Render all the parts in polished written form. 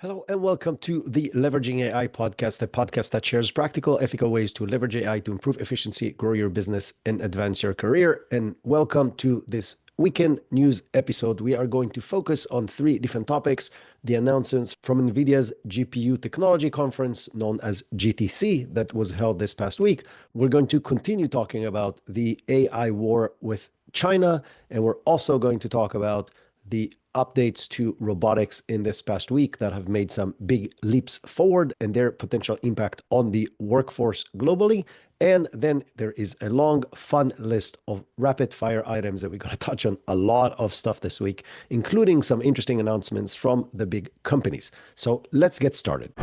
Hello and welcome to the Leveraging AI podcast, a podcast that shares practical, ethical ways to leverage AI to improve efficiency, grow your business, and advance your career. And welcome to this weekend news episode. We are going to focus on three different topics: the announcements from Nvidia's GPU technology conference, known as GTC, that was held this past week. We're going to continue talking about the AI war with China, and we're also going to talk about the updates to robotics in this past week that have made some big leaps forward and their potential impact on the workforce globally. And then there is a long, fun list of rapid fire items that we're going to touch on a lot of stuff this week, including some interesting announcements from the big companies. So let's get started.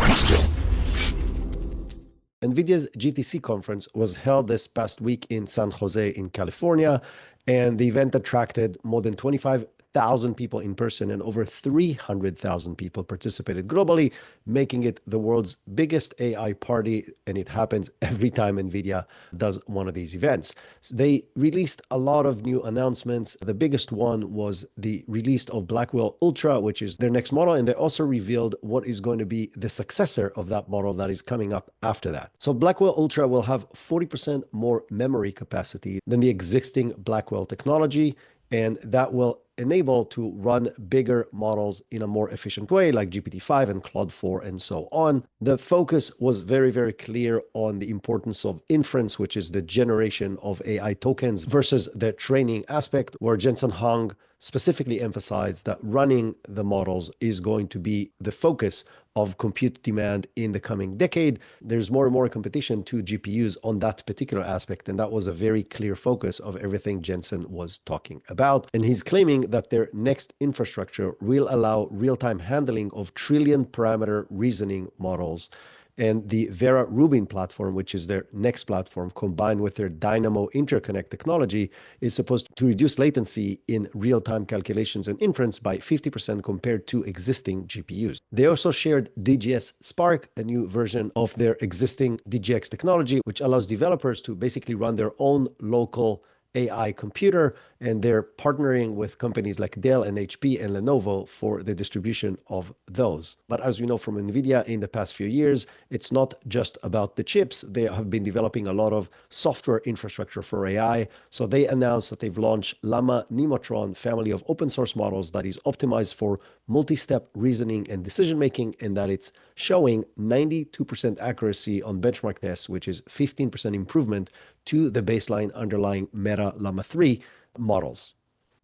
Nvidia's GTC conference was held this past week in San Jose in California, and the event attracted more than 25,000 people in person and over 300,000 people participated globally, making it the world's biggest AI party. And it happens every time Nvidia does one of these events. So they released a lot of new announcements. The biggest one was the release of Blackwell Ultra, which is their next model. And they also revealed what is going to be the successor of that model that is coming up after that. So Blackwell Ultra will have 40% more memory capacity than the existing Blackwell technology, and that will enable to run bigger models in a more efficient way, like GPT-5 and Claude 4 and so on. The focus was very, very clear on the importance of inference, which is the generation of AI tokens, versus the training aspect, where Jensen Huang specifically emphasized that running the models is going to be the focus of compute demand in the coming decade. There's more and more competition to GPUs on that particular aspect, and that was a very clear focus of everything Jensen was talking about. And he's claiming that their next infrastructure will allow real-time handling of trillion parameter reasoning models. And the Vera Rubin platform, which is their next platform, combined with their Dynamo interconnect technology, is supposed to reduce latency in real-time calculations and inference by 50% compared to existing GPUs. They also shared DGX Spark, a new version of their existing DGX technology, which allows developers to basically run their own local AI computer, and they're partnering with companies like Dell and HP and Lenovo for the distribution of those. But as we know from Nvidia in the past few years, it's not just about the chips. They have been developing a lot of software infrastructure for AI. So they announced that they've launched Llama Nemotron family of open source models that is optimized for multi-step reasoning and decision-making, and that it's showing 92% accuracy on benchmark tests, which is 15% improvement to the baseline underlying Meta Llama 3 models.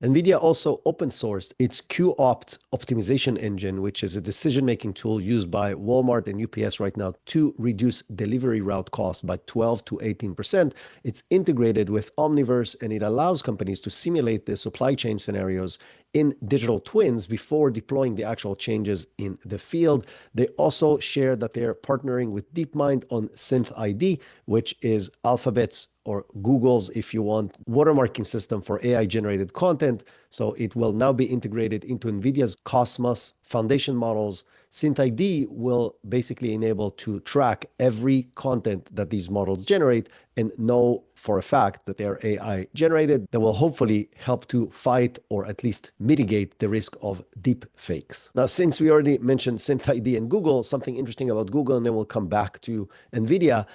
Nvidia also open sourced its QOpt optimization engine, which is a decision-making tool used by Walmart and UPS right now to reduce delivery route costs by 12 to 18%. It's integrated with Omniverse, and it allows companies to simulate the supply chain scenarios in digital twins before deploying the actual changes in the field. They also share that they're partnering with DeepMind on SynthID, which is Alphabet's or Google's, if you want, watermarking system for AI-generated content. So it will now be integrated into NVIDIA's Cosmos foundation models. SynthID will basically enable to track every content that these models generate and know for a fact that they are AI generated. That will hopefully help to fight or at least mitigate the risk of deep fakes. Now, since we already mentioned SynthID and Google, something interesting about Google, and then we'll come back to NVIDIA.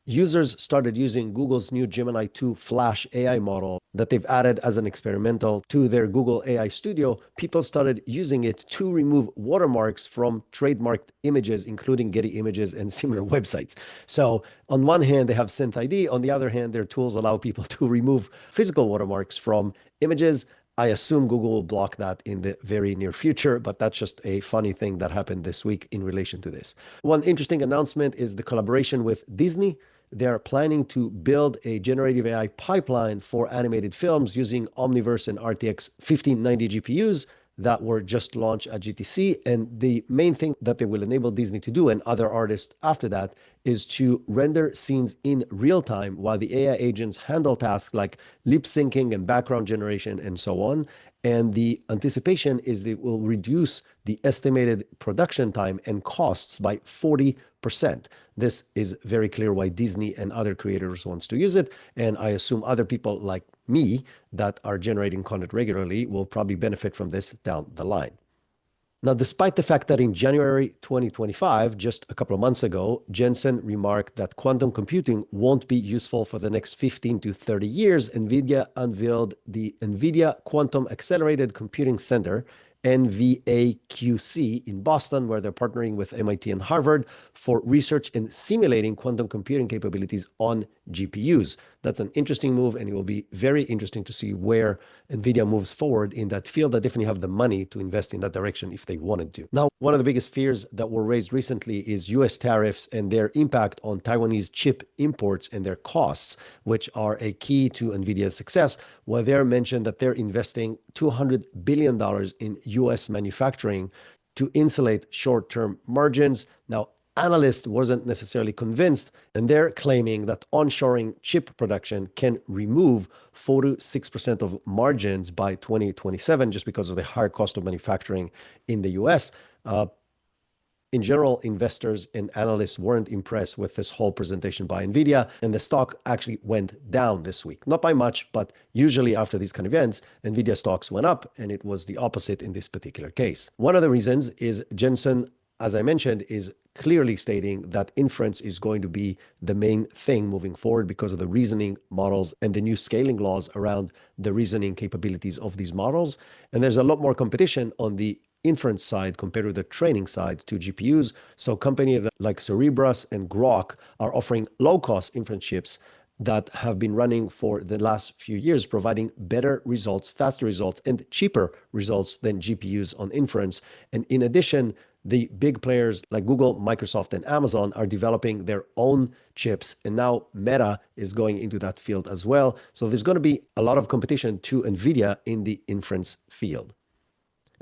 Users started using Google's new Gemini 2 Flash AI model that they've added as an experimental to their Google AI Studio. People started using it to remove watermarks from trademarked images, including Getty Images and similar websites. So on one hand, they have SynthID. On the other hand, their tools allow people to remove physical watermarks from images. I assume Google will block that in the very near future, but that's just a funny thing that happened this week in relation to this. One interesting announcement is the collaboration with Disney. They're planning to build a generative AI pipeline for animated films using Omniverse and RTX 1590 GPUs that were just launched at GTC. And the main thing that they will enable Disney to do, and other artists after that, is to render scenes in real time while the AI agents handle tasks like lip syncing and background generation and so on. And the anticipation is it will reduce the estimated production time and costs by 40%. This is very clear why Disney and other creators wants to use it. And I assume other people like me that are generating content regularly will probably benefit from this down the line. Now, despite the fact that in January 2025, just a couple of months ago, Jensen remarked that quantum computing won't be useful for the next 15 to 30 years, Nvidia unveiled the Nvidia Quantum Accelerated Computing Center, NVAQC, in Boston, where they're partnering with MIT and Harvard for research in simulating quantum computing capabilities on GPUs. That's an interesting move, and it will be very interesting to see where Nvidia moves forward in that field. They definitely have the money to invest in that direction if they wanted to. Now, one of the biggest fears that were raised recently is US tariffs and their impact on Taiwanese chip imports and their costs, which are a key to Nvidia's success, where they're mentioned that they're investing $200 billion in US manufacturing to insulate short-term margins. Now, analysts wasn't necessarily convinced, and they're claiming that onshoring chip production can remove 4 to 6% of margins by 2027 just because of the higher cost of manufacturing in the US. In general, investors and analysts weren't impressed with this whole presentation by Nvidia, and the stock actually went down this week. Not by much, but usually after these kind of events, Nvidia stocks went up, and it was the opposite in this particular case. One of the reasons is Jensen, as I mentioned, is clearly stating that inference is going to be the main thing moving forward because of the reasoning models and the new scaling laws around the reasoning capabilities of these models. And there's a lot more competition on the inference side compared to the training side to GPUs. So companies like Cerebras and Grok are offering low-cost inference chips that have been running for the last few years, providing better results, faster results, and cheaper results than GPUs on inference. And in addition, the big players like Google, Microsoft, and Amazon are developing their own chips. And now Meta is going into that field as well. So there's going to be a lot of competition to NVIDIA in the inference field.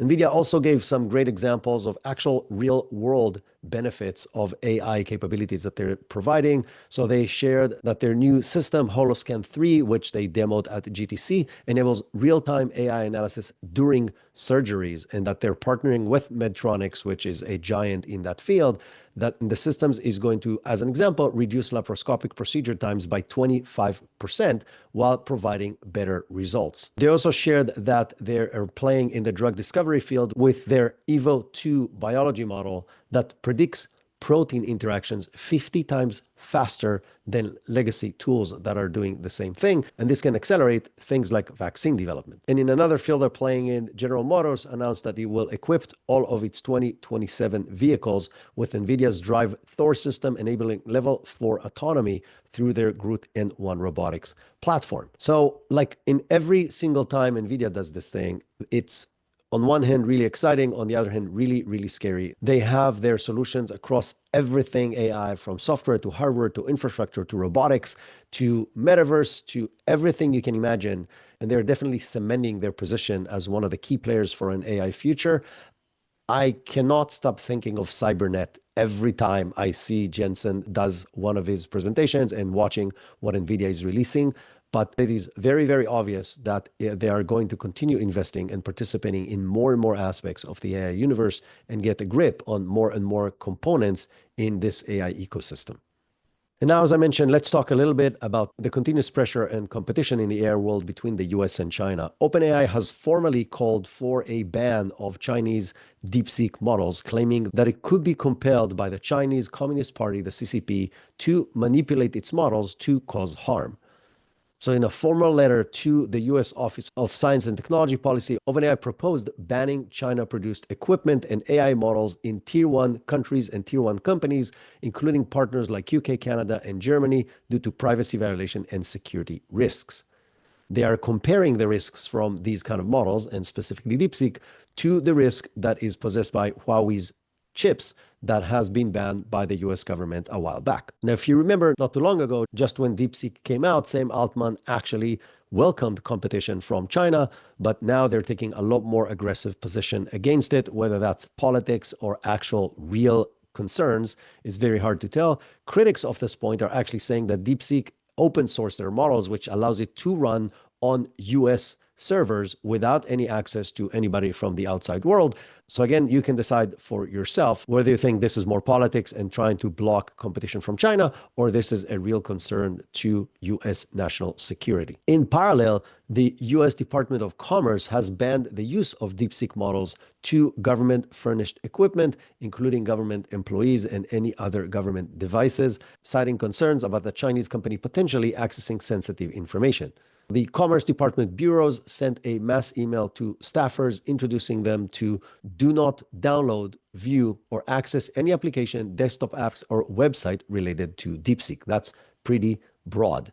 NVIDIA also gave some great examples of actual real-world benefits of AI capabilities that they're providing. So they shared that their new system, Holoscan 3, which they demoed at GTC, enables real-time AI analysis during surgeries, and that they're partnering with Medtronic, which is a giant in that field, that the systems is going to, as an example, reduce laparoscopic procedure times by 25% while providing better results. They also shared that they are playing in the drug discovery field with their Evo2 biology model that predicts protein interactions 50 times faster than legacy tools that are doing the same thing. And this can accelerate things like vaccine development. And in another field they're playing in, General Motors announced that it will equip all of its 2027 vehicles with NVIDIA's Drive Thor system, enabling level 4 autonomy through their Groot N1 robotics platform. So like in every single time NVIDIA does this thing, it's on one hand, really exciting. On the other hand, really, really scary. They have their solutions across everything AI, from software to hardware to infrastructure to robotics to metaverse to everything you can imagine. And they're definitely cementing their position as one of the key players for an AI future. I cannot stop thinking of Cybernet every time I see Jensen does one of his presentations and watching what NVIDIA is releasing. But it is very, very obvious that they are going to continue investing and participating in more and more aspects of the AI universe and get a grip on more and more components in this AI ecosystem. And now, as I mentioned, let's talk a little bit about the continuous pressure and competition in the AI world between the US and China. OpenAI has formally called for a ban of Chinese DeepSeek models, claiming that it could be compelled by the Chinese Communist Party, the CCP, to manipulate its models to cause harm. So in a formal letter to the US Office of Science and Technology Policy, OpenAI proposed banning China-produced equipment and AI models in Tier 1 countries and Tier 1 companies, including partners like UK, Canada, and Germany, due to privacy violation and security risks. They are comparing the risks from these kind of models, and specifically DeepSeek, to the risk that is possessed by Huawei's chips that has been banned by the US government a while back. Now, if you remember, not too long ago, just when DeepSeek came out, Sam Altman actually welcomed competition from China, but now they're taking a lot more aggressive position against it. Whether that's politics or actual real concerns is very hard to tell. Critics of this point are actually saying that DeepSeek open source their models, which allows it to run on US servers without any access to anybody from the outside world. So again, you can decide for yourself whether you think this is more politics and trying to block competition from China, or this is a real concern to US national security. In parallel, the US Department of Commerce has banned the use of DeepSeek models to government-furnished equipment, including government employees and any other government devices, citing concerns about the Chinese company potentially accessing sensitive information. The Commerce Department bureaus sent a mass email to staffers introducing them to do not download, view, or access any application, desktop apps, or website related to DeepSeek. That's pretty broad.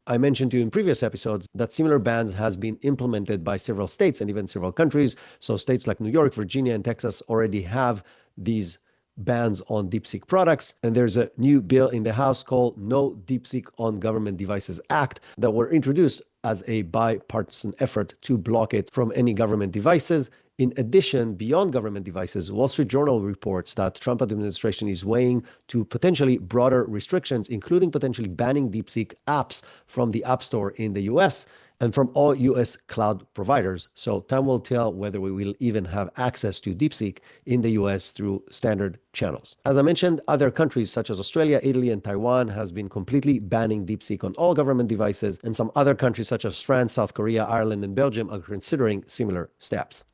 I mentioned to you in previous episodes that similar bans has been implemented by several states and even several countries. So states like New York, Virginia, and Texas already have these bans on DeepSeek products. And there's a new bill in the House called No DeepSeek on Government Devices Act that were introduced as a bipartisan effort to block it from any government devices. In addition, beyond government devices, Wall Street Journal reports that the Trump administration is weighing to potentially broader restrictions, including potentially banning DeepSeek apps from the App Store in the US and from all US cloud providers. So time will tell whether we will even have access to DeepSeek in the US through standard channels. As I mentioned, other countries such as Australia, Italy, and Taiwan has been completely banning DeepSeek on all government devices, and some other countries such as France, South Korea, Ireland, and Belgium are considering similar steps.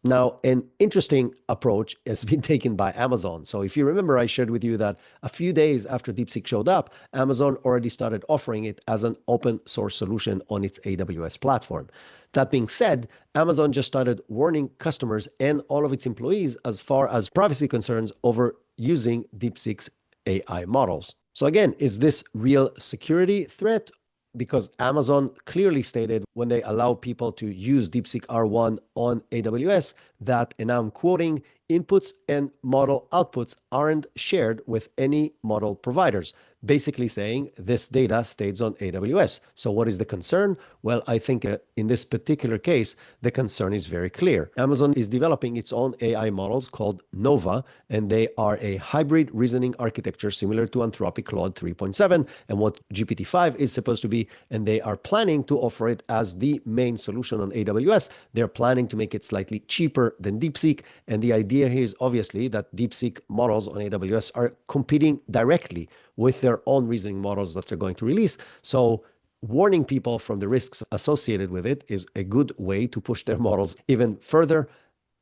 Now, an interesting approach has been taken by Amazon. So if you remember, I shared with you that a few days after DeepSeek showed up, Amazon already started offering it as an open source solution on its AWS platform. That being said, Amazon just started warning customers and all of its employees as far as privacy concerns over using DeepSeek's AI models. So again, is this real security threat? Because Amazon clearly stated when they allow people to use DeepSeek R1 on AWS that, and now I'm quoting, inputs and model outputs aren't shared with any model providers, basically saying this data stays on AWS. So what is the concern? Well, I think in this particular case, the concern is very clear. Amazon is developing its own AI models called Nova, and they are a hybrid reasoning architecture similar to Anthropic Claude 3.7 and what GPT-5 is supposed to be, and they are planning to offer it as the main solution on AWS. They're planning to make it slightly cheaper than DeepSeek, and the idea here is obviously that DeepSeek models on AWS are competing directly with their own reasoning models that they're going to release. So warning people from the risks associated with it is a good way to push their models even further.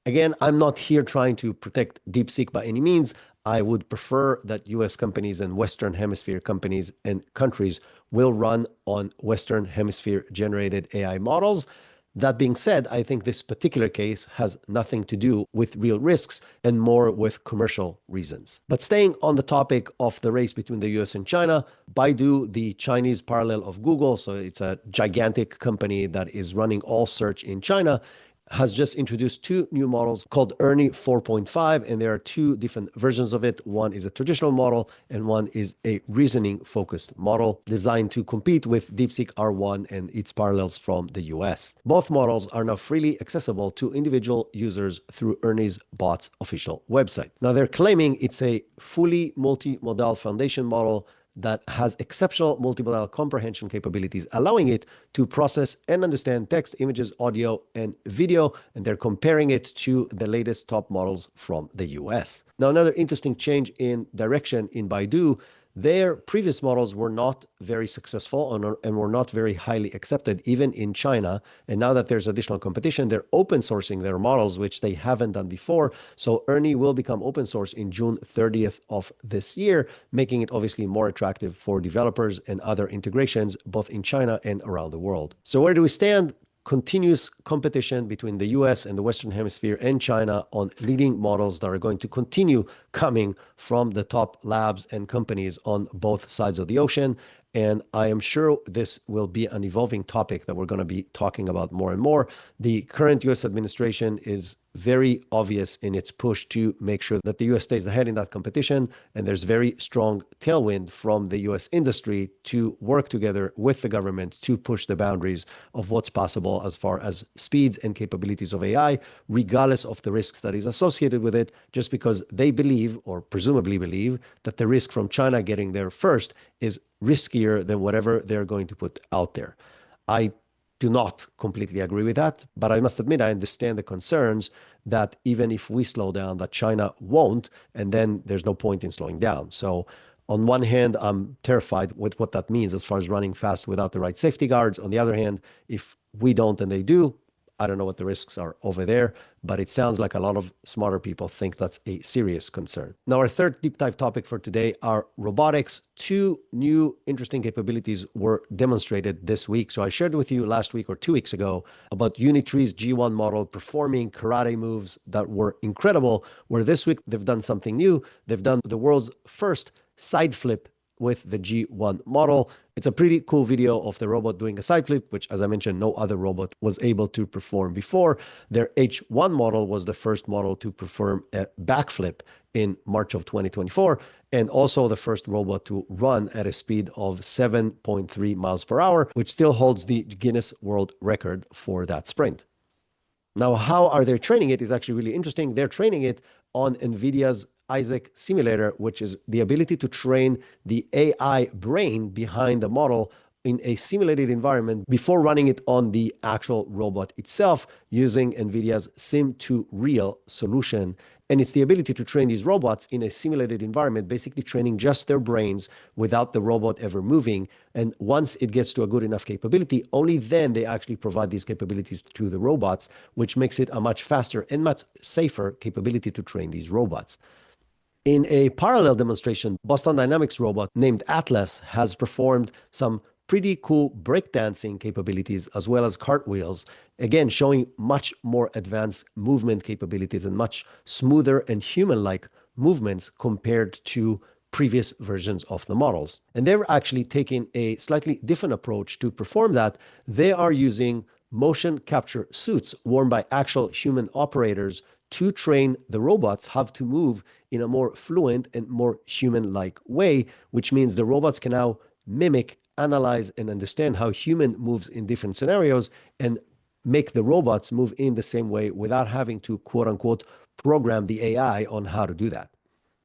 Again, I'm not here trying to protect DeepSeek by any means. I would prefer that US companies and Western Hemisphere companies and countries will run on Western Hemisphere generated AI models. That being said, I think this particular case has nothing to do with real risks and more with commercial reasons. But staying on the topic of the race between the US and China, Baidu, the Chinese parallel of Google, so it's a gigantic company that is running all search in China, has just introduced two new models called Ernie 4.5, and there are two different versions of it. One is a traditional model, and one is a reasoning-focused model designed to compete with DeepSeek R1 and its parallels from the US. Both models are now freely accessible to individual users through Ernie's bot's official website. Now, they're claiming it's a fully multimodal foundation model that has exceptional multimodal comprehension capabilities, allowing it to process and understand text, images, audio, and video, and they're comparing it to the latest top models from the US. Now, another interesting change in direction in Baidu, their previous models were not very successful and were not very highly accepted, even in China. And now that there's additional competition, they're open sourcing their models, which they haven't done before. So Ernie will become open source in June 30th of this year, making it obviously more attractive for developers and other integrations, both in China and around the world. So where do we stand? Continuous competition between the US and the Western Hemisphere and China on leading models that are going to continue coming from the top labs and companies on both sides of the ocean. And I am sure this will be an evolving topic that we're going to be talking about more and more. The current US administration is very obvious in its push to make sure that the US stays ahead in that competition. And there's very strong tailwind from the US industry to work together with the government to push the boundaries of what's possible as far as speeds and capabilities of AI, regardless of the risks that is associated with it, just because they believe, or presumably believe, that the risk from China getting there first is riskier than whatever they're going to put out there. I do not completely agree with that, but I must admit I understand the concerns that even if we slow down, that China won't, and then there's no point in slowing down. So on one hand, I'm terrified with what that means as far as running fast without the right safety guards. On the other hand, if we don't and they do, I don't know what the risks are over there, but it sounds like a lot of smarter people think that's a serious concern. Now, our third deep dive topic for today are robotics. Two new interesting capabilities were demonstrated this week. So I shared with you last week or 2 weeks ago about Unitree's G1 model performing karate moves that were incredible, where this week they've done something new. They've done the world's first side flip with the G1 model. It's a pretty cool video of the robot doing a side flip, which, as I mentioned, no other robot was able to perform before. Their H1 model was the first model to perform a backflip in March of 2024, and also the first robot to run at a speed of 7.3 miles per hour, which still holds the Guinness World Record for that sprint. Now, how are they training it is actually really interesting. They're training it on Nvidia's Isaac simulator, which is the ability to train the AI brain behind the model in a simulated environment before running it on the actual robot itself using Nvidia's Sim2Real solution. And it's the ability to train these robots in a simulated environment, basically training just their brains without the robot ever moving. And once it gets to a good enough capability, only then they actually provide these capabilities to the robots, which makes it a much faster and much safer capability to train these robots. In a parallel demonstration, Boston Dynamics robot named Atlas has performed some pretty cool breakdancing capabilities as well as cartwheels, again, showing much more advanced movement capabilities and much smoother and human-like movements compared to previous versions of the models. And they're actually taking a slightly different approach to perform that. They are using motion capture suits worn by actual human operators to train the robots how to move in a more fluent and more human-like way, which means the robots can now mimic, analyze, and understand how human moves in different scenarios and make the robots move in the same way without having to, quote unquote, program the AI on how to do that.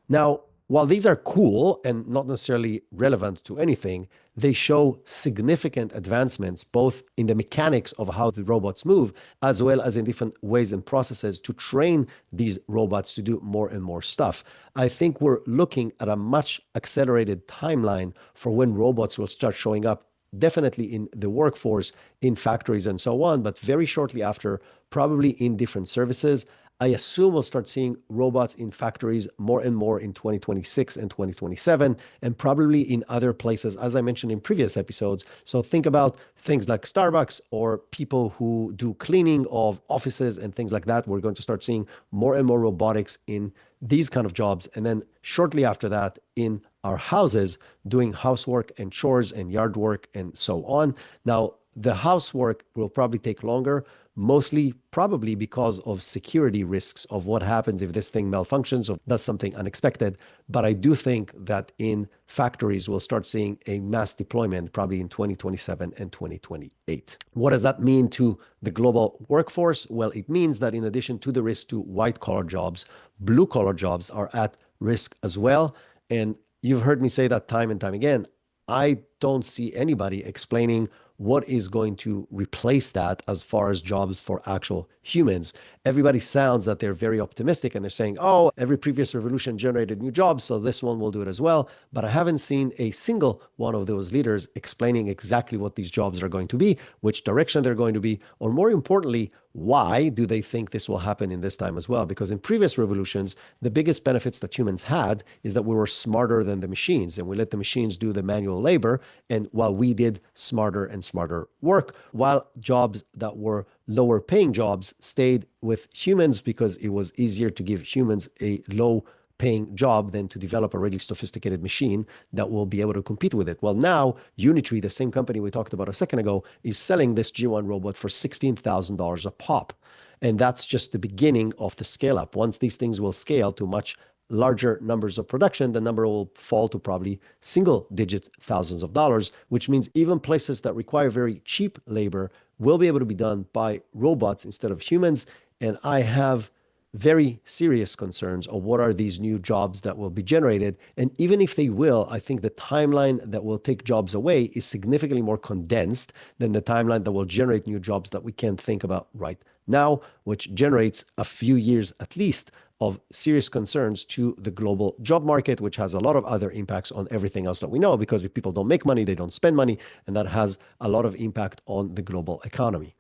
Now, while these are cool and not necessarily relevant to anything, they show significant advancements both in the mechanics of how the robots move, as well as in different ways and processes to train these robots to do more and more stuff. I think we're looking at a much accelerated timeline for when robots will start showing up, definitely in the workforce, in factories and so on, but very shortly after, probably in different services. I assume we'll start seeing robots in factories more and more in 2026 and 2027, and probably in other places, as I mentioned in previous episodes. So think about things like Starbucks or people who do cleaning of offices and things like that. We're going to start seeing more and more robotics in these kind of jobs. And then shortly after that, in our houses, doing housework and chores and yard work and so on. Now, the housework will probably take longer, mostly probably because of security risks of what happens if this thing malfunctions or does something unexpected. But I do think that in factories, we'll start seeing a mass deployment probably in 2027 and 2028. What does that mean to the global workforce? Well, it means that in addition to the risk to white-collar jobs, blue-collar jobs are at risk as well. And you've heard me say that time and time again. I don't see anybody explaining what is going to replace that as far as jobs for actual humans. Everybody sounds that they're very optimistic and they're saying, oh, every previous revolution generated new jobs, so this one will do it as well. But I haven't seen a single one of those leaders explaining exactly what these jobs are going to be, which direction they're going to be, or more importantly, why do they think this will happen in this time as well? Because in previous revolutions, the biggest benefits that humans had is that we were smarter than the machines and we let the machines do the manual labor. And while we did smarter and smarter work, while jobs that were lower paying jobs stayed with humans because it was easier to give humans a low paying job than to develop a really sophisticated machine that will be able to compete with it. Well, now Unitree, the same company we talked about a second ago, is selling this G1 robot for $16,000 a pop. And that's just the beginning of the scale up. Once these things will scale to much larger numbers of production, the number will fall to probably single digit thousands of dollars, which means even places that require very cheap labor will be able to be done by robots instead of humans. And I have very serious concerns of what are these new jobs that will be generated. And even if they will, I think the timeline that will take jobs away is significantly more condensed than the timeline that will generate new jobs that we can't think about right now, which generates a few years at least of serious concerns to the global job market, which has a lot of other impacts on everything else that we know, because if people don't make money, they don't spend money, and that has a lot of impact on the global economy.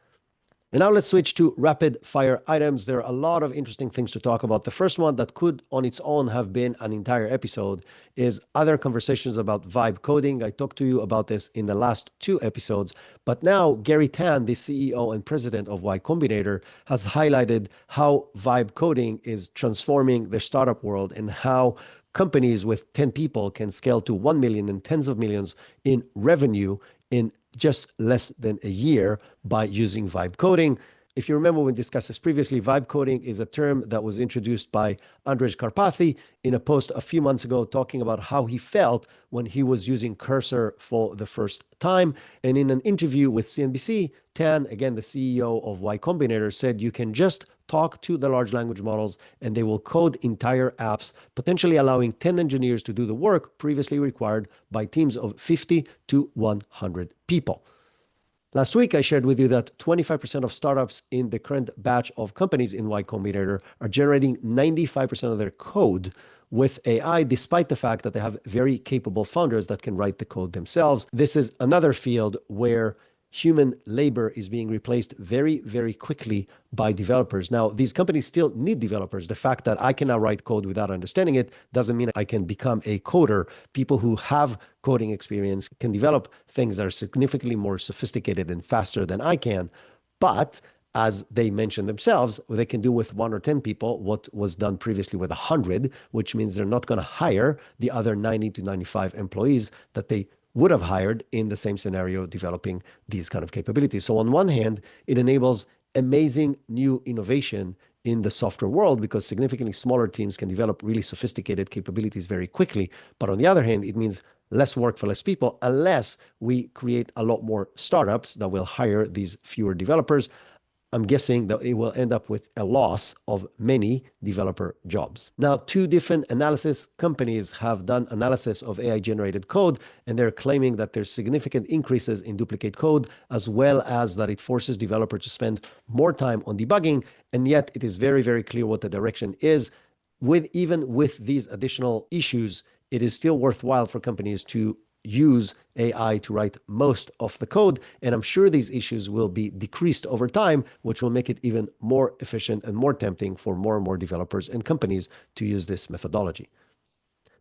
And now let's switch to rapid fire items. There are a lot of interesting things to talk about. The first one that could on its own have been an entire episode is other conversations about vibe coding. I talked to you about this in the last two episodes, but now Gary Tan, the CEO and president of Y Combinator, has highlighted how vibe coding is transforming the startup world and how companies with 10 people can scale to 1 million and tens of millions in revenue in just less than a year by using vibe coding. If you remember, we discussed this previously, vibe coding is a term that was introduced by Andrej Karpathy in a post a few months ago talking about how he felt when he was using Cursor for the first time. And in an interview with CNBC, Tan, again, the CEO of Y Combinator, said you can just talk to the large language models and they will code entire apps, potentially allowing 10 engineers to do the work previously required by teams of 50 to 100 people. Last week, I shared with you that 25% of startups in the current batch of companies in Y Combinator are generating 95% of their code with AI, despite the fact that they have very capable founders that can write the code themselves. This is another field where human labor is being replaced very, very quickly by developers. Now, these companies still need developers. The fact that I can now write code without understanding it doesn't mean I can become a coder. People who have coding experience can develop things that are significantly more sophisticated and faster than I can. But as they mentioned themselves, they can do with 1 or 10 people what was done previously with 100, which means they're not going to hire the other 90 to 95 employees that they would have hired in the same scenario developing these kind of capabilities. So on one hand, it enables amazing new innovation in the software world because significantly smaller teams can develop really sophisticated capabilities very quickly. But on the other hand, it means less work for less people unless we create a lot more startups that will hire these fewer developers. I'm guessing that it will end up with a loss of many developer jobs. Now, two different analysis companies have done analysis of AI-generated code, and they're claiming that there's significant increases in duplicate code, as well as that it forces developers to spend more time on debugging, and yet it is very, very clear what the direction is. Even with these additional issues, it is still worthwhile for companies to use AI to write most of the code. And I'm sure these issues will be decreased over time, which will make it even more efficient and more tempting for more and more developers and companies to use this methodology.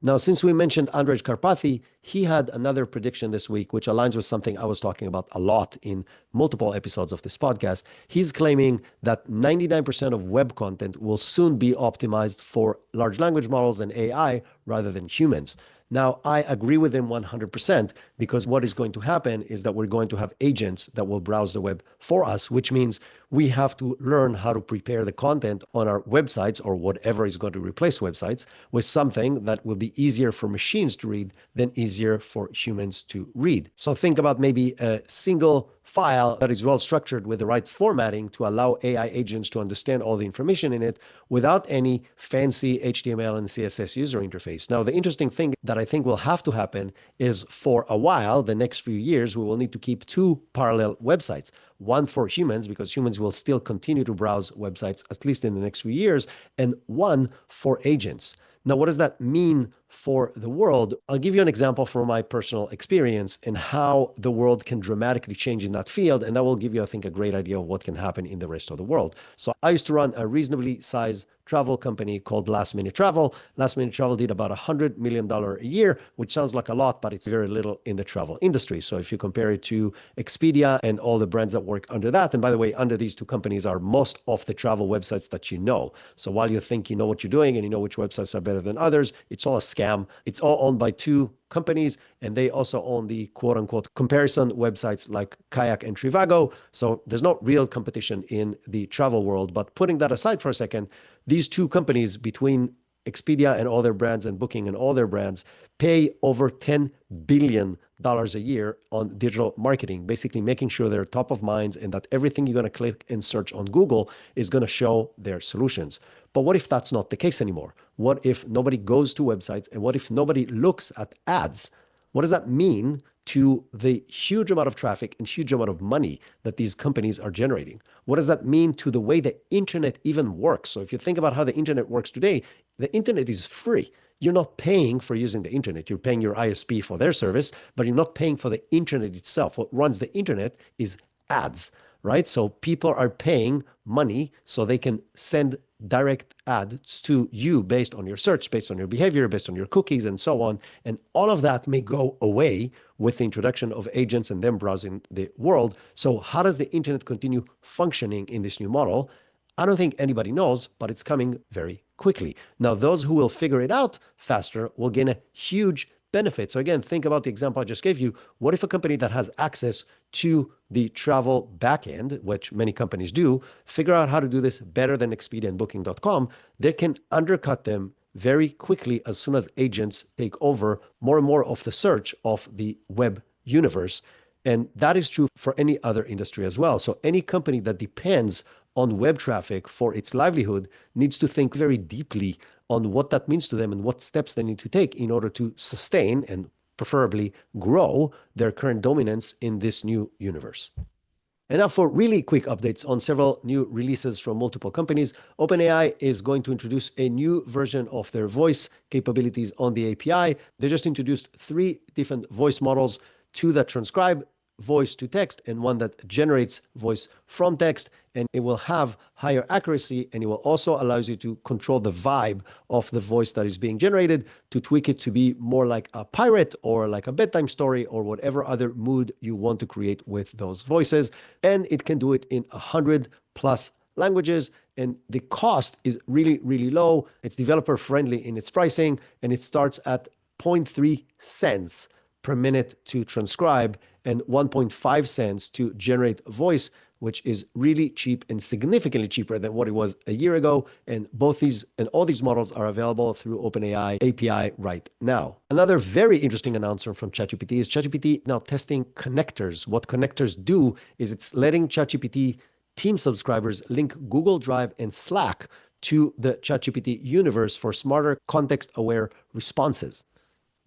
Now, since we mentioned Andrej Karpathy, he had another prediction this week, which aligns with something I was talking about a lot in multiple episodes of this podcast. He's claiming that 99% of web content will soon be optimized for large language models and AI rather than humans. Now, I agree with him 100% because what is going to happen is that we're going to have agents that will browse the web for us, which means we have to learn how to prepare the content on our websites or whatever is going to replace websites with something that will be easier for machines to read than easier for humans to read. So think about maybe a single file that is well structured with the right formatting to allow AI agents to understand all the information in it without any fancy HTML and CSS user interface. Now, the interesting thing that I think will have to happen is for a while, the next few years, we will need to keep two parallel websites. One for humans, because humans will still continue to browse websites, at least in the next few years, and one for agents. Now, what does that mean for the world? I'll give you an example from my personal experience and how the world can dramatically change in that field. And that will give you, I think, a great idea of what can happen in the rest of the world. So I used to run a reasonably sized travel company called Last Minute Travel. Last Minute Travel did about $100 million a year, which sounds like a lot, but it's very little in the travel industry. So if you compare it to Expedia and all the brands that work under that, and by the way, under these two companies are most of the travel websites that you know. So while you think you know what you're doing and you know which websites are better than others, it's all a scam. It's all owned by two companies, and they also own the quote unquote comparison websites like Kayak and Trivago. So there's no real competition in the travel world. But putting that aside for a second, these two companies between Expedia and all their brands and Booking and all their brands pay over $10 billion a year on digital marketing, basically making sure they're top of minds and that everything you're going to click and search on Google is going to show their solutions. But what if that's not the case anymore? What if nobody goes to websites, and what if nobody looks at ads? What does that mean to the huge amount of traffic and huge amount of money that these companies are generating? What does that mean to the way the internet even works? So if you think about how the internet works today, the internet is free. You're not paying for using the internet. You're paying your ISP for their service, but you're not paying for the internet itself. What runs the internet is ads, right? So people are paying money so they can send direct ads to you based on your search, based on your behavior, based on your cookies, and so on. And all of that may go away with the introduction of agents and them browsing the world. So how does the internet continue functioning in this new model? I don't think anybody knows, but it's coming very quickly. Now, those who will figure it out faster will gain a huge benefit. So again, think about the example I just gave you. What if a company that has access to the travel backend, which many companies do, figure out how to do this better than Expedia and Booking.com? They can undercut them very quickly as soon as agents take over more and more of the search of the web universe. And that is true for any other industry as well. So any company that depends on web traffic for its livelihood needs to think very deeply on what that means to them and what steps they need to take in order to sustain and preferably grow their current dominance in this new universe. And now for really quick updates on several new releases from multiple companies. OpenAI is going to introduce a new version of their voice capabilities on the API. They just introduced 3 different voice models, 2 that transcribe voice to text and 1 that generates voice from text, and it will have higher accuracy, and it will also allows you to control the vibe of the voice that is being generated to tweak it to be more like a pirate or like a bedtime story or whatever other mood you want to create with those voices. And it can do it in 100 plus languages, and the cost is really, really low. It's developer friendly in its pricing, and it starts at 0.3 cents per minute to transcribe and 1.5 cents to generate voice, which is really cheap and significantly cheaper than what it was a year ago. And both these and all these models are available through OpenAI API right now. Another very interesting announcement from ChatGPT is ChatGPT now testing connectors. What connectors do is it's letting ChatGPT team subscribers link Google Drive and Slack to the ChatGPT universe for smarter context-aware responses.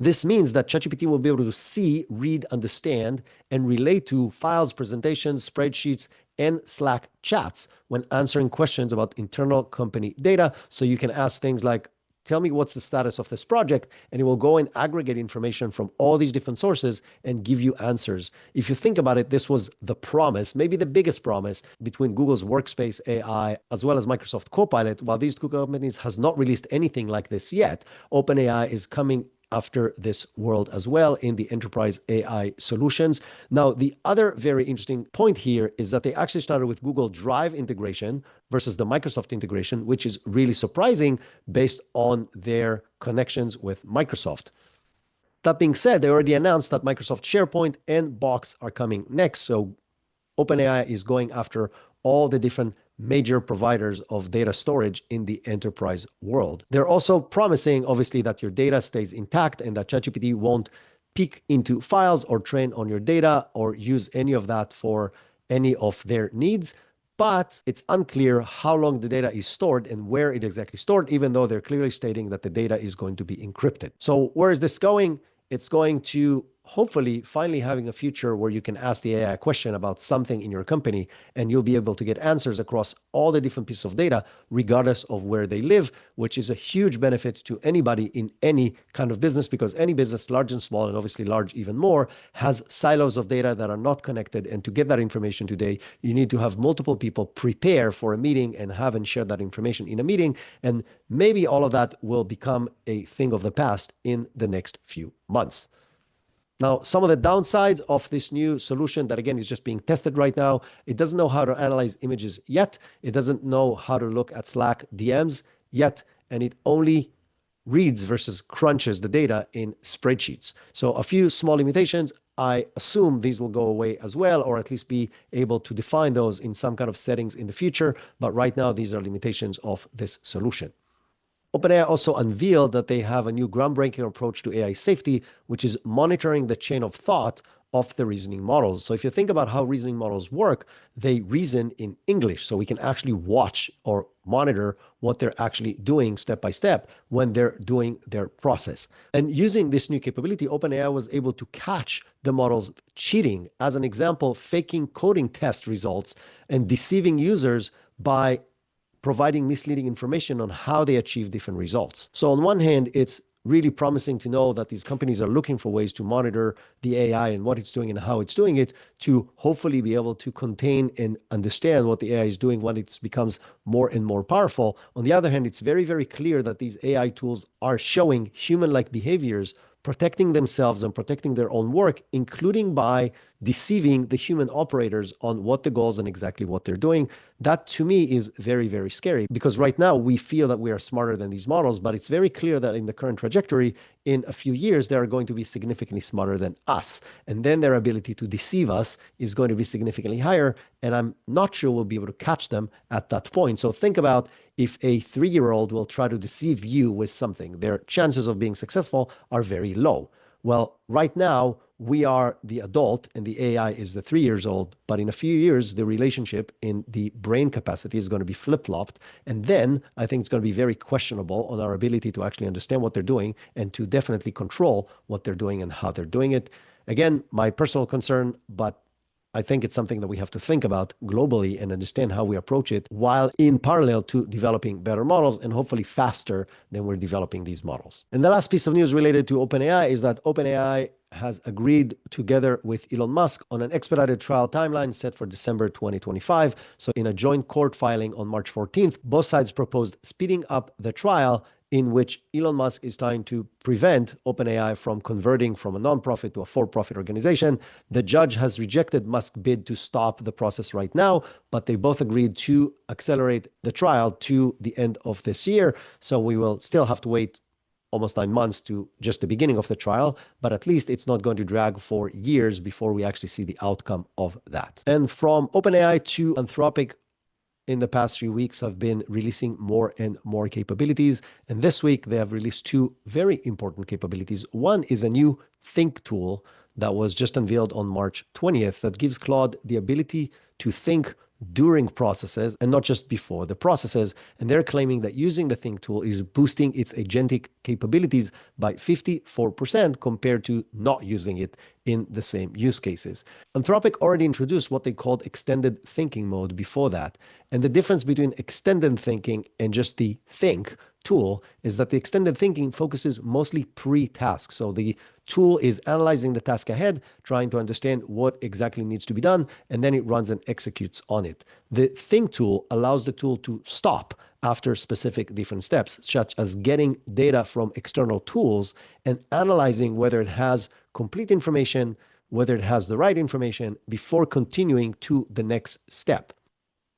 This means that ChatGPT will be able to see, read, understand, and relate to files, presentations, spreadsheets, and Slack chats when answering questions about internal company data. So you can ask things like, tell me what's the status of this project, and it will go and aggregate information from all these different sources and give you answers. If you think about it, this was the promise, maybe the biggest promise between Google's Workspace AI as well as Microsoft Copilot. While these 2 companies has not released anything like this yet, OpenAI is coming after this world as well in the enterprise AI solutions. Now, the other very interesting point here is that they actually started with Google Drive integration versus the Microsoft integration, which is really surprising based on their connections with Microsoft. That being said, they already announced that Microsoft SharePoint and Box are coming next. So OpenAI is going after all the different major providers of data storage in the enterprise world. They're also promising, obviously, that your data stays intact and that ChatGPT won't peek into files or train on your data or use any of that for any of their needs. But it's unclear how long the data is stored and where it is exactly stored, even though they're clearly stating that the data is going to be encrypted. So where is this going? It's going to hopefully finally having a future where you can ask the AI a question about something in your company and you'll be able to get answers across all the different pieces of data, regardless of where they live, which is a huge benefit to anybody in any kind of business, because any business, large and small, and obviously large even more, has silos of data that are not connected. And to get that information today, you need to have multiple people prepare for a meeting and have and share that information in a meeting. And maybe all of that will become a thing of the past in the next few months. Now, some of the downsides of this new solution that, again, is just being tested right now, it doesn't know how to analyze images yet. It doesn't know how to look at Slack DMs yet. And it only reads versus crunches the data in spreadsheets. So a few small limitations. I assume these will go away as well, or at least be able to define those in some kind of settings in the future. But right now, these are limitations of this solution. OpenAI also unveiled that they have a new groundbreaking approach to AI safety, which is monitoring the chain of thought of the reasoning models. So if you think about how reasoning models work, they reason in English. So we can actually watch or monitor what they're actually doing step by step when they're doing their process. And using this new capability, OpenAI was able to catch the models cheating. As an example, faking coding test results and deceiving users by providing misleading information on how they achieve different results. So on one hand, it's really promising to know that these companies are looking for ways to monitor the AI and what it's doing and how it's doing it to hopefully be able to contain and understand what the AI is doing when it becomes more and more powerful. On the other hand, it's very, very clear that these AI tools are showing human-like behaviors, protecting themselves and protecting their own work, including by deceiving the human operators on what the goals and exactly what they're doing. That to me is very, very scary because right now we feel that we are smarter than these models, but it's very clear that in the current trajectory, in a few years, they are going to be significantly smarter than us. And then their ability to deceive us is going to be significantly higher. And I'm not sure we'll be able to catch them at that point. So think about if a 3-year-old will try to deceive you with something, their chances of being successful are very low. Well, right now, we are the adult and the AI is the 3 years old, but in a few years, the relationship in the brain capacity is going to be flip-flopped. And then I think it's going to be very questionable on our ability to actually understand what they're doing and to definitely control what they're doing and how they're doing it. Again, my personal concern, but I think it's something that we have to think about globally and understand how we approach it while in parallel to developing better models and hopefully faster than we're developing these models. And the last piece of news related to OpenAI is that OpenAI has agreed together with Elon Musk on an expedited trial timeline set for December 2025. So in a joint court filing on March 14th, both sides proposed speeding up the trial in which Elon Musk is trying to prevent OpenAI from converting from a nonprofit to a for-profit organization. The judge has rejected Musk's bid to stop the process right now, but they both agreed to accelerate the trial to the end of this year. So we will still have to wait almost 9 months to just the beginning of the trial, but at least it's not going to drag for years before we actually see the outcome of that. And from OpenAI to Anthropic, in the past few weeks have been releasing more and more capabilities. And this week they have released 2 very important capabilities. One is a new think tool that was just unveiled on March 20th that gives Claude the ability to think during processes and not just before the processes. And they're claiming that using the think tool is boosting its agentic capabilities by 54% compared to not using it in the same use cases. Anthropic already introduced what they called extended thinking mode before that. And the difference between extended thinking and just the think tool is that the extended thinking focuses mostly pre-task. So the tool is analyzing the task ahead, trying to understand what exactly needs to be done, and then it runs and executes on it. The think tool allows the tool to stop after specific different steps, such as getting data from external tools and analyzing whether it has complete information, whether it has the right information before continuing to the next step.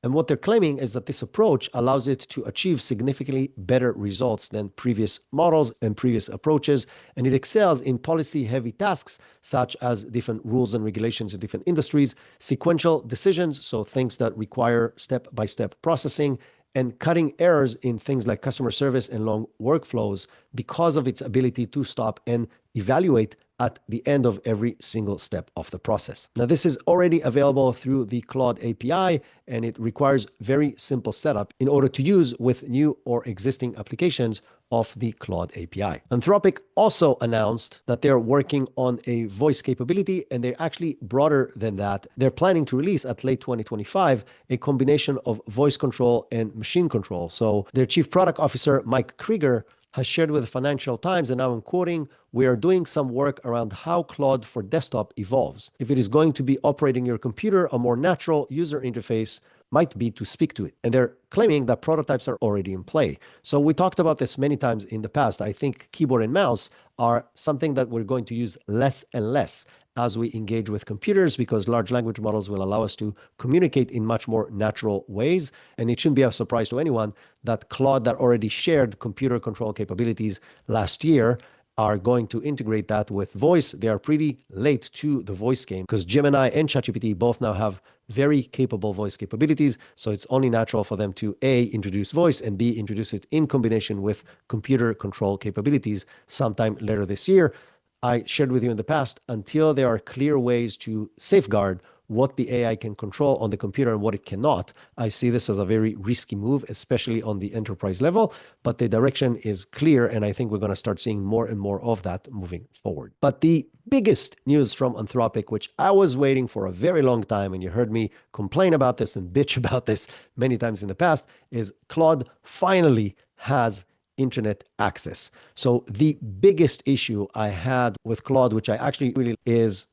And what they're claiming is that this approach allows it to achieve significantly better results than previous models and previous approaches. And it excels in policy-heavy tasks, such as different rules and regulations in different industries, sequential decisions, so things that require step-by-step processing, and cutting errors in things like customer service and long workflows because of its ability to stop and evaluate at the end of every single step of the process. Now, this is already available through the Claude API, and it requires very simple setup in order to use with new or existing applications of the Claude API. Anthropic also announced that they're working on a voice capability, and they're actually broader than that. They're planning to release at late 2025 a combination of voice control and machine control. So their chief product officer, Mike Krieger, has shared with the Financial Times, and now I'm quoting, "We are doing some work around how Claude for desktop evolves. If it is going to be operating your computer, a more natural user interface might be to speak to it." And they're claiming that prototypes are already in play. So we talked about this many times in the past. I think keyboard and mouse are something that we're going to use less and less as we engage with computers, because large language models will allow us to communicate in much more natural ways. And it shouldn't be a surprise to anyone that Claude, that already shared computer control capabilities last year, are going to integrate that with voice. They are pretty late to the voice game because Gemini and ChatGPT both now have very capable voice capabilities. So it's only natural for them to A, introduce voice, and B, introduce it in combination with computer control capabilities sometime later this year. I shared with you in the past, until there are clear ways to safeguard what the AI can control on the computer and what it cannot, I see this as a very risky move, especially on the enterprise level. But the direction is clear, and I think we're going to start seeing more and more of that moving forward. But the biggest news from Anthropic, which I was waiting for a very long time, and you heard me complain about this and bitch about this many times in the past, is Claude finally has internet access. So the biggest issue I had with Claude, which I actually really is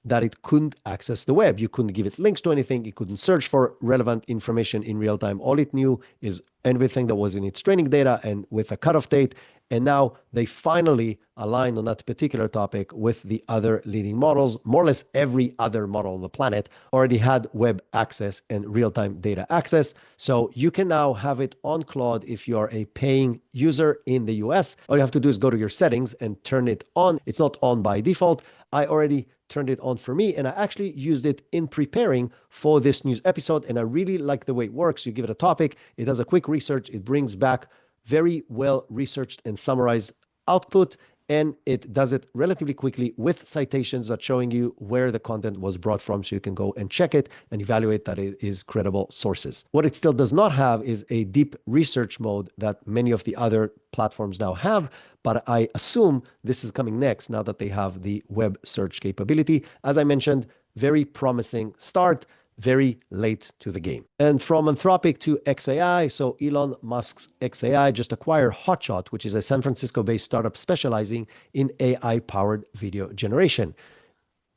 that it couldn't access the web. You couldn't give it links to anything. It couldn't search for relevant information in real time. All it knew is everything that was in its training data and with a cutoff date. And now they finally aligned on that particular topic with the other leading models. More or less every other model on the planet already had web access and real-time data access. So you can now have it on Claude if you are a paying user in the US. All you have to do is go to your settings and turn it on. It's not on by default. I already turned it on for me, and I actually used it in preparing for this news episode, and I really like the way it works. You give it a topic, it does a quick research, it brings back very well researched and summarized output, and it does it relatively quickly with citations that showing you where the content was brought from, so you can go and check it and evaluate that it is credible sources. What it still does not have is a deep research mode that many of the other platforms now have, but I assume this is coming next now that they have the web search capability. As I mentioned, very promising start, very late to the game. And from Anthropic to xAI, so Elon Musk's xAI just acquired Hotshot, which is a San Francisco-based startup specializing in AI-powered video generation.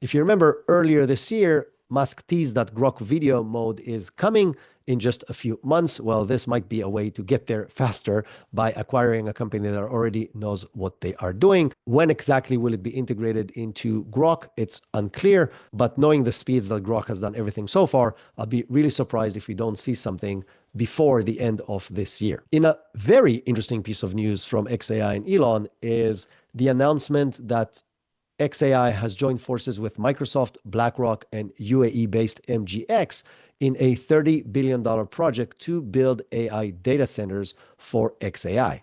If you remember earlier this year, Musk teased that Grok video mode is coming in just a few months. Well, this might be a way to get there faster by acquiring a company that already knows what they are doing. When exactly will it be integrated into Grok? It's unclear, but knowing the speeds that Grok has done everything so far, I'll be really surprised if we don't see something before the end of this year. In a very interesting piece of news from xAI and Elon is the announcement that xAI has joined forces with Microsoft, BlackRock, and UAE-based MGX in a $30 billion project to build AI data centers for xAI.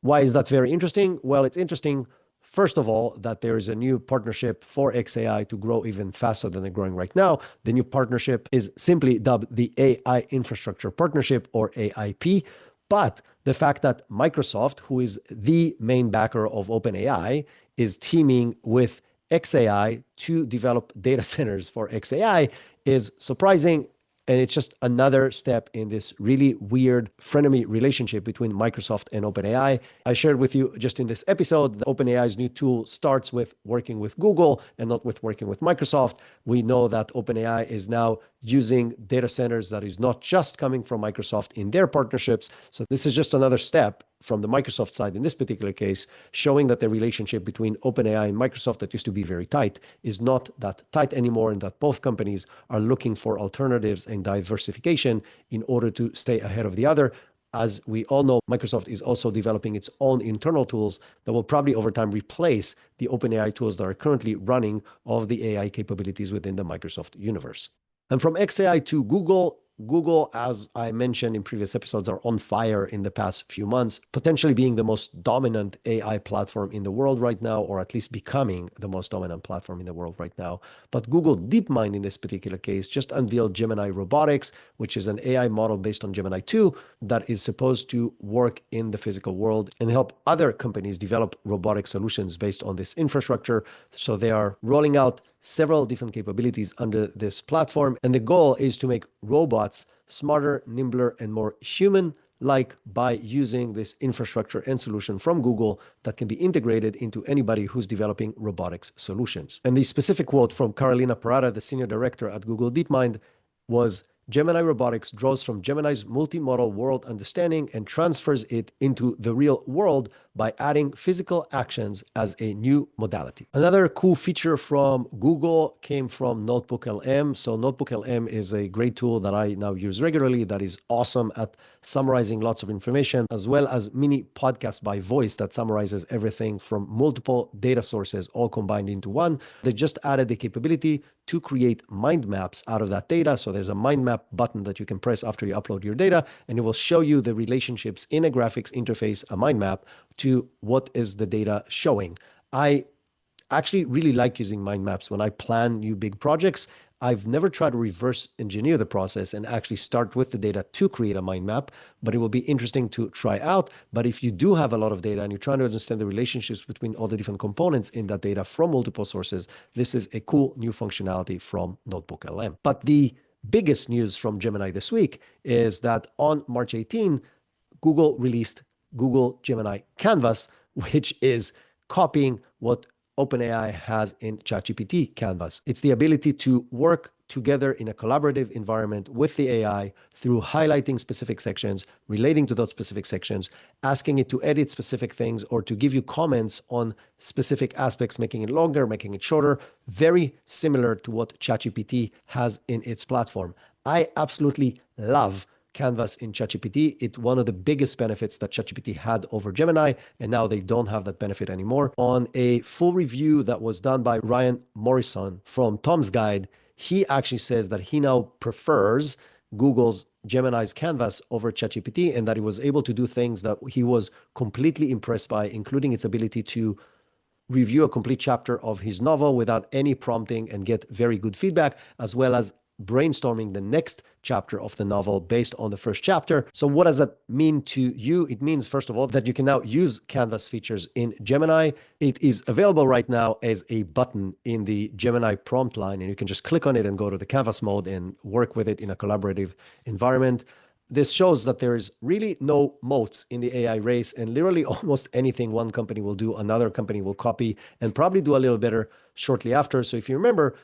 Why is that very interesting? Well, it's interesting, first of all, that there is a new partnership for xAI to grow even faster than they're growing right now. The new partnership is simply dubbed the AI Infrastructure Partnership, or AIP. But the fact that Microsoft, who is the main backer of OpenAI, is teaming with xAI to develop data centers for xAI is surprising. And it's just another step in this really weird frenemy relationship between Microsoft and OpenAI. I shared with you just in this episode that OpenAI's new tool starts with working with Google and not with working with Microsoft. We know that OpenAI is now using data centers that is not just coming from Microsoft in their partnerships. So this is just another step from the Microsoft side in this particular case, showing that the relationship between OpenAI and Microsoft that used to be very tight is not that tight anymore, and that both companies are looking for alternatives and diversification in order to stay ahead of the other. As we all know, Microsoft is also developing its own internal tools that will probably over time replace the OpenAI tools that are currently running of the AI capabilities within the Microsoft universe. And from xAI to Google, as I mentioned in previous episodes, are on fire in the past few months, potentially being the most dominant AI platform in the world right now, or at least becoming the most dominant platform in the world right now. But Google DeepMind in this particular case just unveiled Gemini Robotics, which is an AI model based on Gemini 2 that is supposed to work in the physical world and help other companies develop robotic solutions based on this infrastructure. So they are rolling out several different capabilities under this platform. And the goal is to make robots smarter, nimbler, and more human-like by using this infrastructure and solution from Google that can be integrated into anybody who's developing robotics solutions. And the specific quote from Carolina Parada, the senior director at Google DeepMind, was, "Gemini Robotics draws from Gemini's multimodal world understanding and transfers it into the real world by adding physical actions as a new modality. Another cool feature from Google came from Notebook LM. So Notebook LM is a great tool that I now use regularly that is awesome at summarizing lots of information, as well as mini podcasts by voice that summarizes everything from multiple data sources all combined into one. They just added the capability to create mind maps out of that data. So there's a mind map button that you can press after you upload your data, and it will show you the relationships in a graphics interface, a mind map, to what is the data showing. I actually really like using mind maps when I plan new big projects. I've never tried to reverse engineer the process and actually start with the data to create a mind map, but it will be interesting to try out. But if you do have a lot of data and you're trying to understand the relationships between all the different components in that data from multiple sources, this is a cool new functionality from Notebook LM. But the biggest news from Gemini this week is that on March 18, Google released Google Gemini Canvas, which is copying what OpenAI has in ChatGPT Canvas. It's the ability to work together in a collaborative environment with the AI through highlighting specific sections, relating to those specific sections, asking it to edit specific things or to give you comments on specific aspects, making it longer, making it shorter, very similar to what ChatGPT has in its platform. I absolutely love Canvas in ChatGPT. It's one of the biggest benefits that ChatGPT had over Gemini, and now they don't have that benefit anymore. On a full review that was done by Ryan Morrison from Tom's Guide, he actually says that he now prefers Google's Gemini's Canvas over ChatGPT, and that he was able to do things that he was completely impressed by, including its ability to review a complete chapter of his novel without any prompting and get very good feedback, as well as brainstorming the next chapter of the novel based on the first chapter. So what does that mean to you? It means, first of all, that you can now use Canvas features in Gemini. It is available right now as a button in the Gemini prompt line, and you can just click on it and go to the Canvas mode and work with it in a collaborative environment. This shows that there is really no moats in the AI race, and literally almost anything one company will do, another company will copy and probably do a little better shortly after. So if you remember,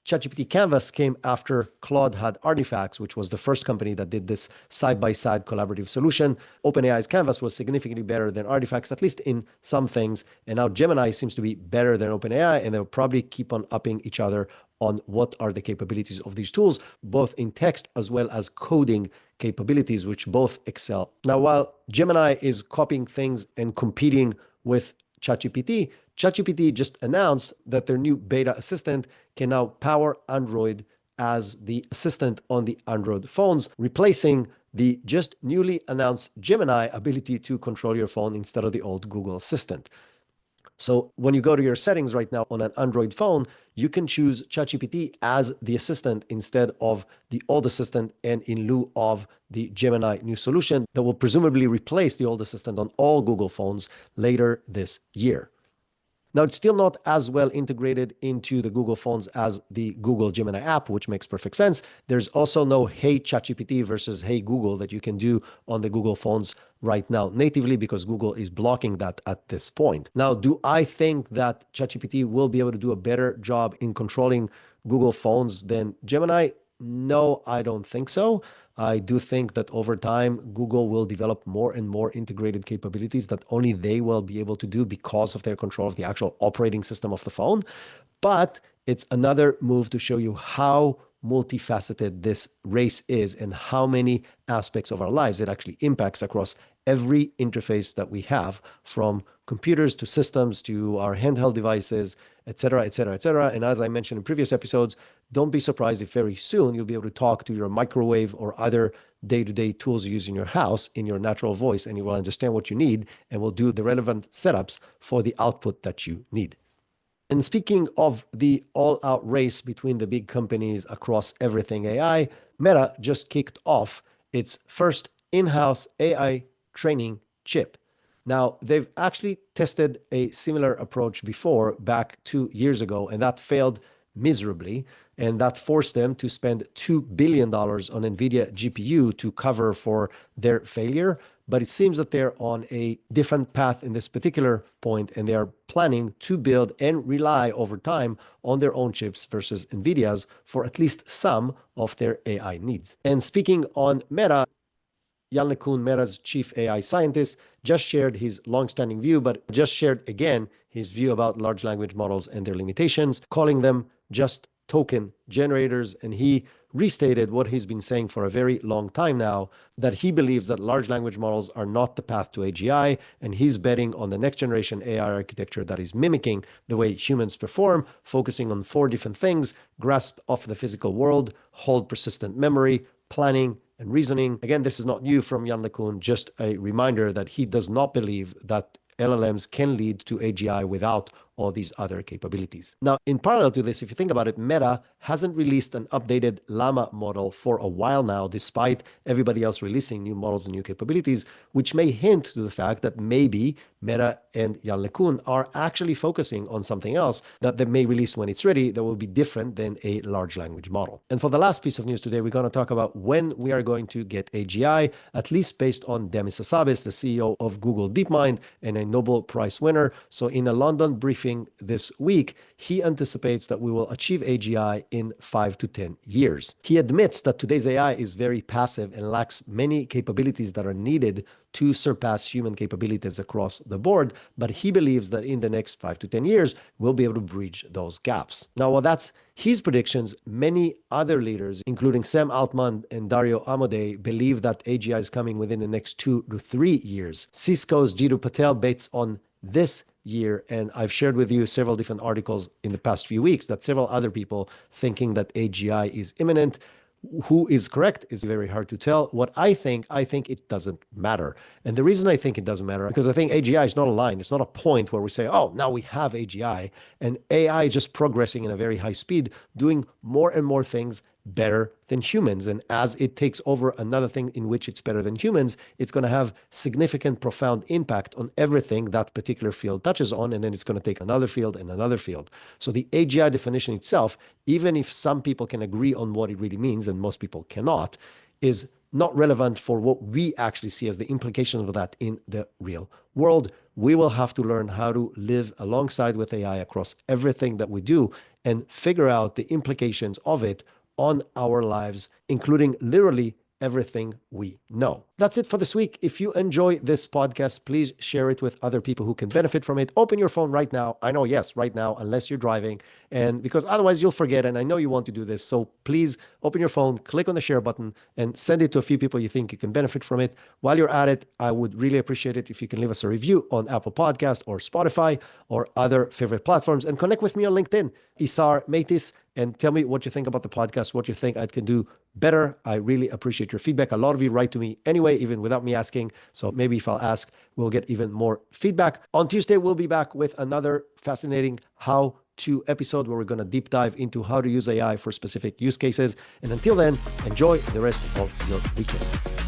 ChatGPT Canvas came after Claude had Artifacts, which was the first company that did this side-by-side collaborative solution. OpenAI's Canvas was significantly better than Artifacts, at least in some things. And now Gemini seems to be better than OpenAI, and they'll probably keep on upping each other on what are the capabilities of these tools, both in text as well as coding capabilities, which both excel. Now, while Gemini is copying things and competing with ChatGPT, ChatGPT just announced that their new beta assistant can now power Android as the assistant on the Android phones, replacing the just newly announced Gemini ability to control your phone instead of the old Google Assistant. So when you go to your settings right now on an Android phone, you can choose ChatGPT as the assistant instead of the old assistant and in lieu of the Gemini new solution that will presumably replace the old assistant on all Google phones later this year. Now, it's still not as well integrated into the Google phones as the Google Gemini app, which makes perfect sense. There's also no Hey ChatGPT versus Hey Google that you can do on the Google phones right now natively, because Google is blocking that at this point. Now, do I think that ChatGPT will be able to do a better job in controlling Google phones than Gemini? No, I don't think so. I do think that over time, Google will develop more and more integrated capabilities that only they will be able to do because of their control of the actual operating system of the phone. But it's another move to show you how multifaceted this race is and how many aspects of our lives it actually impacts across every interface that we have, from computers to systems to our handheld devices, etc., etc., etc. And as I mentioned in previous episodes, don't be surprised if very soon you'll be able to talk to your microwave or other day-to-day tools you use in your house in your natural voice, and you will understand what you need and will do the relevant setups for the output that you need. And speaking of the all-out race between the big companies across everything AI, Meta just kicked off its first in-house AI training chip. Now, they've actually tested a similar approach before, back 2 years ago, and that failed miserably. And that forced them to spend $2 billion on Nvidia GPU to cover for their failure. But it seems that they're on a different path in this particular point, and they are planning to build and rely over time on their own chips versus Nvidia's for at least some of their AI needs. And speaking on Meta, Yann LeCun, Meta's chief AI scientist, just shared his long-standing view, but just shared again his view about large language models and their limitations, calling them just token generators. And he restated what he's been saying for a very long time now, that he believes that large language models are not the path to AGI, and he's betting on the next generation AI architecture that is mimicking the way humans perform, focusing on 4 different things: grasp of the physical world, hold persistent memory, planning, and reasoning. Again, this is not new from Yann LeCun, just a reminder that he does not believe that LLMs can lead to AGI without all these other capabilities. Now, in parallel to this, if you think about it, Meta hasn't released an updated Llama model for a while now, despite everybody else releasing new models and new capabilities, which may hint to the fact that maybe Meta and Yann LeCun are actually focusing on something else that they may release when it's ready that will be different than a large language model. And for the last piece of news today, we're going to talk about when we are going to get AGI, at least based on Demis Hassabis, the CEO of Google DeepMind and a Nobel Prize winner. So in a London briefing this week, he anticipates that we will achieve AGI in 5 to 10 years. He admits that today's AI is very passive and lacks many capabilities that are needed to surpass human capabilities across the board, but he believes that in the next 5 to 10 years, we'll be able to bridge those gaps. Now, while that's his predictions, many other leaders, including Sam Altman and Dario Amodei, believe that AGI is coming within the next 2 to 3 years. Cisco's Jeetu Patel bets on this year, and I've shared with you several different articles in the past few weeks that several other people thinking that AGI is imminent. Who is correct is very hard to tell. What I think it doesn't matter. And the reason I think it doesn't matter, because I think AGI is not a line. It's not a point where we say, oh, now we have AGI. And AI is just progressing in a very high speed, doing more and more things better than humans. And as it takes over another thing in which it's better than humans, it's going to have significant, profound impact on everything that particular field touches on. And then it's going to take another field and another field. So the AGI definition itself, even if some people can agree on what it really means and most people cannot, is not relevant for what we actually see as the implications of that in the real world. We will have to learn how to live alongside with AI across everything that we do and figure out the implications of it on our lives, including literally everything we know. That's it for this week. If you enjoy this podcast, please share it with other people who can benefit from it. Open your phone right now. I know, yes, right now, unless you're driving, and because otherwise you'll forget, and I know you want to do this. So please open your phone, click on the share button, and send it to a few people you think you can benefit from it. While you're at it, I would really appreciate it if you can leave us a review on Apple Podcast or Spotify or other favorite platforms, and connect with me on LinkedIn, Isar Meitis, and tell me what you think about the podcast, what you think I can do better. I really appreciate your feedback. A lot of you write to me anyway, even without me asking. So maybe if I'll ask, we'll get even more feedback. On Tuesday, we'll be back with another fascinating how-to episode where we're going to deep dive into how to use AI for specific use cases. And until then, enjoy the rest of your weekend.